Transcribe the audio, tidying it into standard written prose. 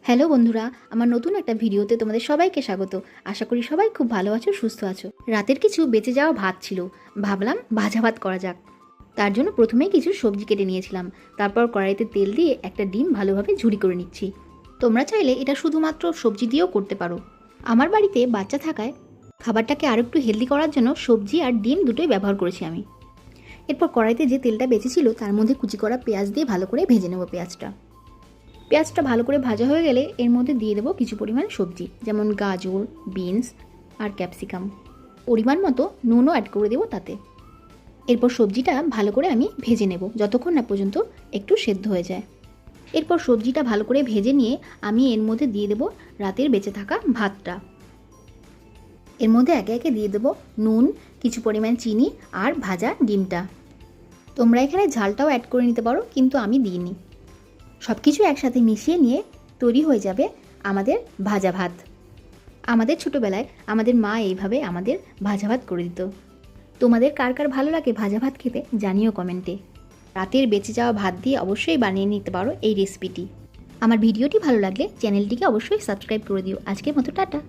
Hello বন্ধুরা, আমার নতুন একটা ভিডিওতে তোমাদের সবাইকে স্বাগত। আশা করি সবাই খুব ভালো আছো, সুস্থ আছো। রাতের কিছু বেঁচে যাওয়া ভাত ছিল, ভাবলাম ভাজা ভাত করা যাক। তার জন্য প্রথমেই কিছু সবজি কেটে নিয়েছিলাম, তারপর কড়াইতে তেল দিয়ে একটা ডিম ভালোভাবে ঝুরি করে নিচ্ছি। তোমরা চাইলে এটা শুধুমাত্র সবজি দিয়েও করতে পারো। আমার বাড়িতে বাচ্চা থাকায় খাবারটাকে আরও একটু হেলদি করার জন্য সবজি আর ডিম দুটোই ব্যবহার করেছি আমি। এরপর কড়াইতে যে তেলটা বেঁচেছিল তার মধ্যে কুচি করা পেঁয়াজ দিয়ে ভালো করে ভেজে নেব। পেঁয়াজটা ভালো করে ভাজা হয়ে গেলে এর মধ্যে দিয়ে দেবো কিছু পরিমাণ সবজি, যেমন গাজর, বিনস আর ক্যাপসিকাম। পরিমাণ মতো নুনও অ্যাড করে দেবো তাতে। এরপর সবজিটা ভালো করে আমি ভেজে নেব যতক্ষণ না পর্যন্ত একটু সেদ্ধ হয়ে যায়। এরপর সবজিটা ভালো করে ভেজে নিয়ে আমি এর মধ্যে দিয়ে দেবো রাতের বেঁচে থাকা ভাতটা। এর মধ্যে একে একে দিয়ে দেবো নুন, কিছু পরিমাণ চিনি আর ভাজা ডিমটা। তোমরা এখানে ঝালটাও অ্যাড করে নিতে পারো, কিন্তু আমি দিইনি। সব কিছু একসাথে মিশিয়ে নিয়ে তৈরি হয়ে যাবে আমাদের ভাজা ভাত। আমাদের ছোটোবেলায় আমাদের মা এইভাবে আমাদের ভাজা ভাত করে দিত। তোমাদের কার কার ভালো লাগে ভাজা ভাত খেতে জানিও কমেন্টে। রাতের বেঁচে যাওয়া ভাত দিয়ে অবশ্যই বানিয়ে নিতে পারো এই রেসিপিটি। আমার ভিডিওটি ভালো লাগলে চ্যানেলটিকে অবশ্যই সাবস্ক্রাইব করে দিও। আজকের মতো টাটা।